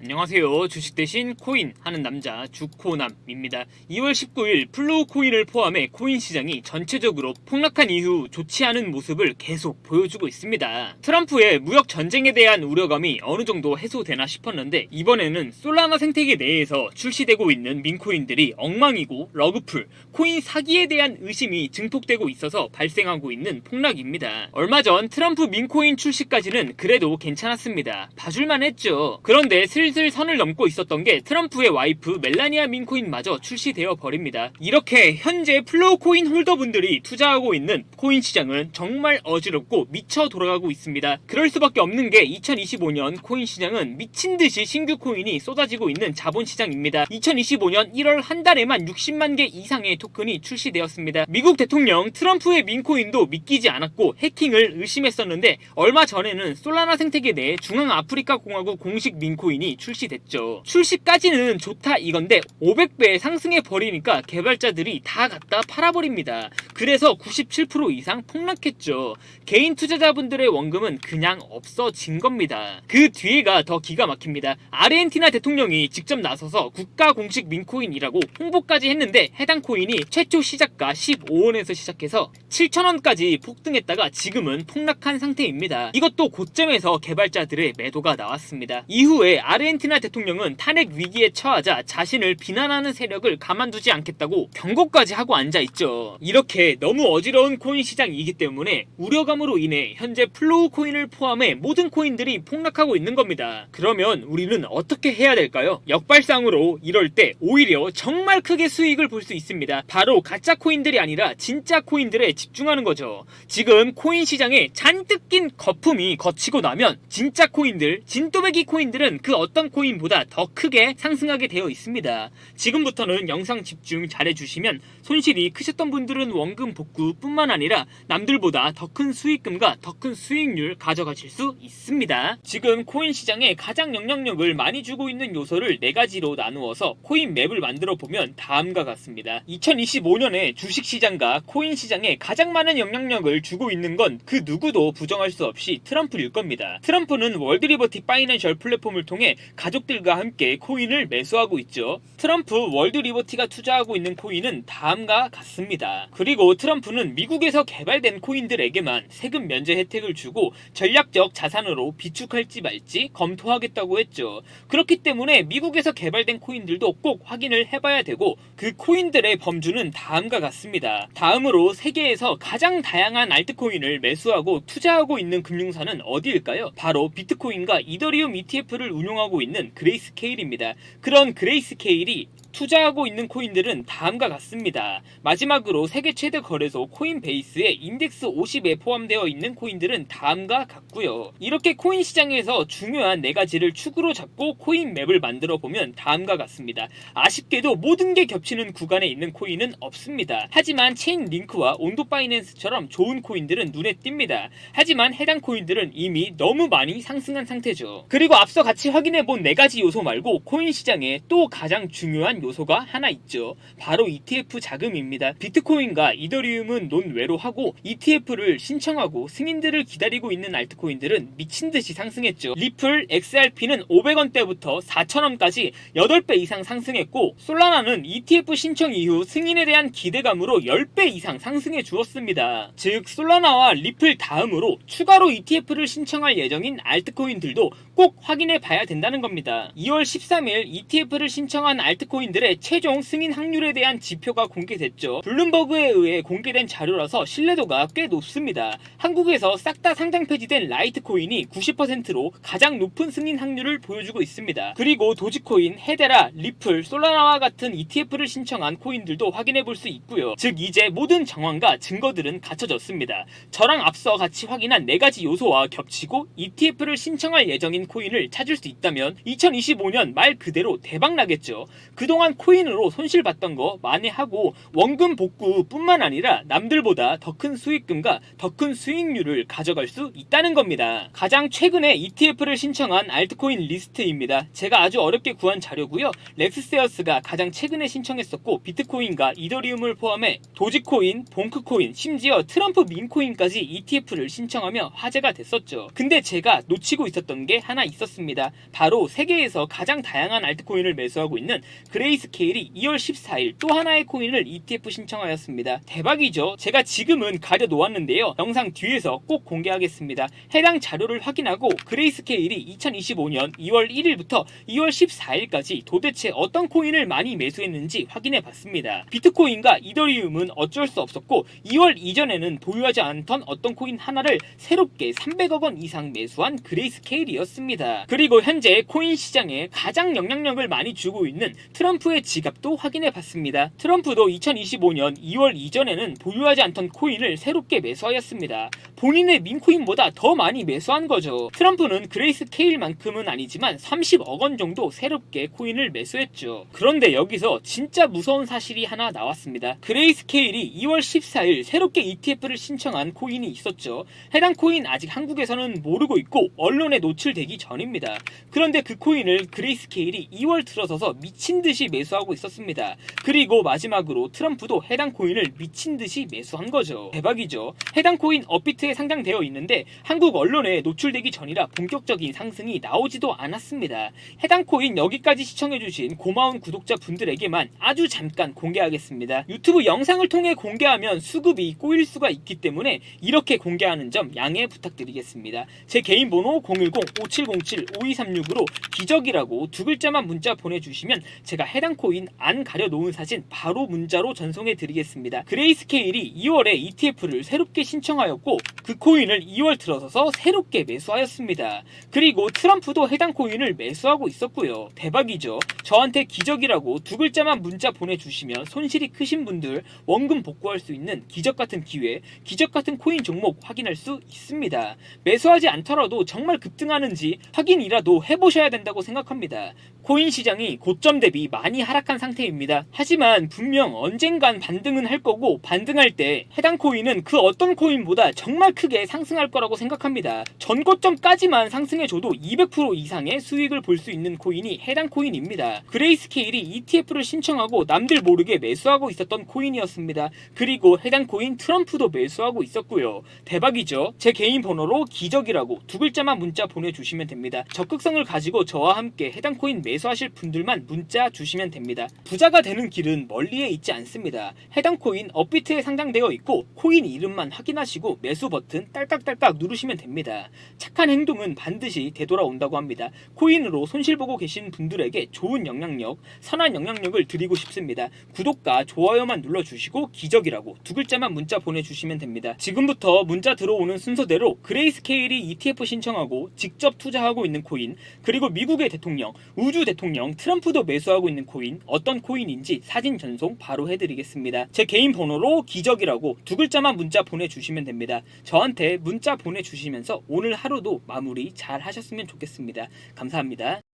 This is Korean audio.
안녕하세요. 주식 대신 코인 하는 남자 주코남입니다. 2월 19일 플로우 코인을 포함해 코인 시장이 전체적으로 폭락한 이후 좋지 않은 모습을 계속 보여주고 있습니다. 트럼프의 무역 전쟁에 대한 우려감이 어느 정도 해소되나 싶었는데 이번에는 솔라나 생태계 내에서 출시되고 있는 민코인들이 엉망이고 러그풀, 코인 사기에 대한 의심이 증폭되고 있어서 발생하고 있는 폭락입니다. 얼마 전 트럼프 민코인 출시까지는 그래도 괜찮았습니다. 봐줄만 했죠. 그런데 슬슬 선을 넘고 있었던 게 트럼프의 와이프 멜라니아 민코인마저 출시되어 버립니다. 이렇게 현재 플로우 코인 홀더분들이 투자하고 있는 코인 시장은 정말 어지럽고 미쳐 돌아가고 있습니다. 그럴 수밖에 없는 게 2025년 코인 시장은 미친듯이 신규 코인이 쏟아지고 있는 자본시장입니다. 2025년 1월 한 달에만 60만 개 이상의 토큰이 출시되었습니다. 미국 대통령 트럼프의 민코인도 믿기지 않았고 해킹을 의심했었는데 얼마 전에는 솔라나 생태계 내 중앙아프리카 공화국 공식 민코인이 출시됐죠. 출시까지는 좋다 이건데 500배 상승해 버리니까 개발자들이 다 갖다 팔아버립니다. 그래서 97% 이상 폭락했죠. 개인 투자자분들의 원금은 그냥 없어진 겁니다. 그 뒤에가 더 기가 막힙니다. 아르헨티나 대통령이 직접 나서서 국가 공식 민코인이라고 홍보까지 했는데 해당 코인이 최초 시작가 15원에서 시작해서 7,000원까지 폭등했다가 지금은 폭락한 상태입니다. 이것도 고점에서 개발자들의 매도가 나왔습니다. 이후에 아르헨티나 대통령은 탄핵 위기에 처하자 자신을 비난하는 세력을 가만두지 않겠다고 경고까지 하고 앉아있죠. 이렇게 너무 어지러운 코인 시장이기 때문에 우려감으로 인해 현재 플로우 코인을 포함해 모든 코인들이 폭락하고 있는 겁니다. 그러면 우리는 어떻게 해야 될까요? 역발상으로 이럴 때 오히려 정말 크게 수익을 볼 수 있습니다. 바로 가짜 코인들이 아니라 진짜 코인들에 집중하는 거죠. 지금 코인 시장에 잔뜩 낀 거품이 거치고 나면 진짜 코인들, 진또배기 코인들은 그 어떤 코인보다 더 크게 상승하게 되어 있습니다. 지금부터는 영상 집중 잘해주시면 손실이 크셨던 분들은 원금 복구 뿐만 아니라 남들보다 더 큰 수익금과 더 큰 수익률 가져가실 수 있습니다. 지금 코인 시장에 가장 영향력을 많이 주고 있는 요소를 4가지로 나누어서 코인 맵을 만들어 보면 다음과 같습니다. 2025년에 주식시장과 코인 시장에 가장 많은 영향력을 주고 있는 건 그 누구도 부정할 수 없이 트럼프일 겁니다. 트럼프는 월드리버티 파이낸셜 플랫폼을 통해 가족들과 함께 코인을 매수하고 있죠. 트럼프 월드리버티가 투자하고 있는 코인은 다음과 같습니다. 그리고 트럼프는 미국에서 개발된 코인들에게만 세금 면제 혜택을 주고 전략적 자산으로 비축할지 말지 검토하겠다고 했죠. 그렇기 때문에 미국에서 개발된 코인들도 꼭 확인을 해봐야 되고 그 코인들의 범주는 다음과 같습니다. 다음으로 세계에서 가장 다양한 알트코인을 매수하고 투자하고 있는 금융사는 어디일까요? 바로 비트코인과 이더리움 ETF를 운용하고 있는 그레이스케일입니다. 그런 그레이스케일이 투자하고 있는 코인들은 다음과 같습니다. 마지막으로 세계 최대 거래소 코인베이스의 인덱스 50에 포함되어 있는 코인들은 다음과 같고요. 이렇게 코인 시장에서 중요한 4가지를 축으로 잡고 코인 맵을 만들어 보면 다음과 같습니다. 아쉽게도 모든 게 겹치는 구간에 있는 코인은 없습니다. 하지만 체인링크와 온도파이낸스처럼 좋은 코인들은 눈에 띕니다. 하지만 해당 코인들은 이미 너무 많이 상승한 상태죠. 그리고 앞서 같이 확인해본 4가지 요소 말고 코인 시장에 또 가장 중요한 요소가 하나 있죠. 바로 ETF 자금입니다. 비트코인과 이더리움은 논외로 하고 ETF를 신청하고 승인들을 기다리고 있는 알트코인들은 미친듯이 상승했죠. 리플, XRP는 500원대부터 4,000원까지 8배 이상 상승했고 솔라나는 ETF 신청 이후 승인에 대한 기대감으로 10배 이상 상승해 주었습니다. 즉 솔라나와 리플 다음으로 추가로 ETF를 신청할 예정인 알트코인들도 꼭 확인해 봐야 된다는 겁니다. 2월 13일 ETF를 신청한 알트코인들의 최종 승인 확률에 대한 지표가 공개됐죠. 블룸버그에 의해 공개된 자료라서 신뢰도가 꽤 높습니다. 한국에서 싹 다 상장 폐지된 라이트코인이 90%로 가장 높은 승인 확률을 보여주고 있습니다. 그리고 도지코인, 헤데라, 리플, 솔라나와 같은 ETF를 신청한 코인들도 확인해 볼 수 있고요. 즉 이제 모든 정황과 증거들은 갖춰졌습니다. 저랑 앞서 같이 확인한 4가지 요소와 겹치고 ETF를 신청할 예정인 코인을 찾을 수 있다면 2025년 말 그대로 대박 나겠죠. 그동안 코인으로 손실봤던 거 만회하고 원금 복구 뿐만 아니라 남들보다 더 큰 수익금과 더 큰 수익률을 가져갈 수 있다는 겁니다. 가장 최근에 ETF를 신청한 알트코인 리스트입니다. 제가 아주 어렵게 구한 자료고요. 렉스세어스가 가장 최근에 신청했었고 비트코인과 이더리움을 포함해 도지코인, 봉크코인, 심지어 트럼프 민코인까지 ETF를 신청하며 화제가 됐었죠. 근데 제가 놓치고 있었던 게 하나 하나 있었습니다. 바로 세계에서 가장 다양한 알트코인을 매수하고 있는 그레이스케일이 2월 14일 또 하나의 코인을 ETF 신청하였습니다. 대박이죠. 제가 지금은 가려 놓았는데요. 영상 뒤에서 꼭 공개하겠습니다. 해당 자료를 확인하고 그레이스케일이 2025년 2월 1일부터 2월 14일까지 도대체 어떤 코인을 많이 매수했는지 확인해 봤습니다. 비트코인과 이더리움은 어쩔 수 없었고 2월 이전에는 보유하지 않던 어떤 코인 하나를 새롭게 300억 원 이상 매수한 그레이스케일이었습니다. 그리고 현재 코인 시장에 가장 영향력을 많이 주고 있는 트럼프의 지갑도 확인해 봤습니다. 트럼프도 2025년 2월 이전에는 보유하지 않던 코인을 새롭게 매수하였습니다. 본인의 민코인보다 더 많이 매수한 거죠. 트럼프는 그레이스케일만큼은 아니지만 30억 원 정도 새롭게 코인을 매수했죠. 그런데 여기서 진짜 무서운 사실이 하나 나왔습니다. 그레이스케일이 2월 14일 새롭게 ETF를 신청한 코인이 있었죠. 해당 코인 아직 한국에서는 모르고 있고 언론에 노출되기 전입니다. 그런데 그 코인을 그레이스케일이 2월 들어서서 미친듯이 매수하고 있었습니다. 그리고 마지막으로 트럼프도 해당 코인을 미친듯이 매수한 거죠. 대박이죠. 해당 코인 업비트에 상장되어 있는데 한국 언론에 노출되기 전이라 본격적인 상승이 나오지도 않았습니다. 해당 코인 여기까지 시청해주신 고마운 구독자분들에게만 아주 잠깐 공개하겠습니다. 유튜브 영상을 통해 공개하면 수급이 꼬일 수가 있기 때문에 이렇게 공개하는 점 양해 부탁드리겠습니다. 제 개인 번호 010-5707-5236으로 기적이라고 두 글자만 문자 보내주시면 제가 해당 코인 안 가려놓은 사진 바로 문자로 전송해 드리겠습니다. 그레이스케일이 2월에 ETF를 새롭게 신청하였고 그 코인을 2월 들어서서 새롭게 매수하였습니다. 그리고 트럼프도 해당 코인을 매수하고 있었고요. 대박이죠. 저한테 기적이라고 두 글자만 문자 보내주시면 손실이 크신 분들 원금 복구할 수 있는 기적같은 기회, 기적같은 코인 종목 확인할 수 있습니다. 매수하지 않더라도 정말 급등하는지 확인이라도 해보셔야 된다고 생각합니다. 코인 시장이 고점 대비 많이 하락한 상태입니다. 하지만 분명 언젠간 반등은 할 거고 반등할 때 해당 코인은 그 어떤 코인보다 정말 크게 상승할 거라고 생각합니다. 전고점까지만 상승해줘도 200% 이상의 수익을 볼 수 있는 코인이 해당 코인입니다. 그레이스케일이 ETF를 신청하고 남들 모르게 매수하고 있었던 코인이었습니다. 그리고 해당 코인 트럼프도 매수하고 있었고요. 대박이죠. 제 개인 번호로 기적이라고 두 글자만 문자 보내주시면 됩니다. 적극성을 가지고 저와 함께 해당 코인 매수하실 분들만 문자 주시면 됩니다. 부자가 되는 길은 멀리에 있지 않습니다. 해당 코인 업비트에 상장되어 있고 코인 이름만 확인하시고 매수 버튼 딸깍딸깍 누르시면 됩니다. 착한 행동은 반드시 되돌아온다고 합니다. 코인으로 손실보고 계신 분들에게 좋은 영향력, 선한 영향력을 드리고 싶습니다. 구독과 좋아요만 눌러주시고 기적이라고 두 글자만 문자 보내주시면 됩니다. 지금부터 문자 들어오는 순서대로 그레이스케일이 ETF 신청하고 직접 투자하고 있는 코인, 그리고 미국의 대통령, 우주 대통령 트럼프도 매수하고 있는 코인 어떤 코인인지 사진 전송 바로 해드리겠습니다. 제 개인 번호로 기적이라고 두 글자만 문자 보내주시면 됩니다. 저한테 문자 보내주시면서 오늘 하루도 마무리 잘 하셨으면 좋겠습니다. 감사합니다.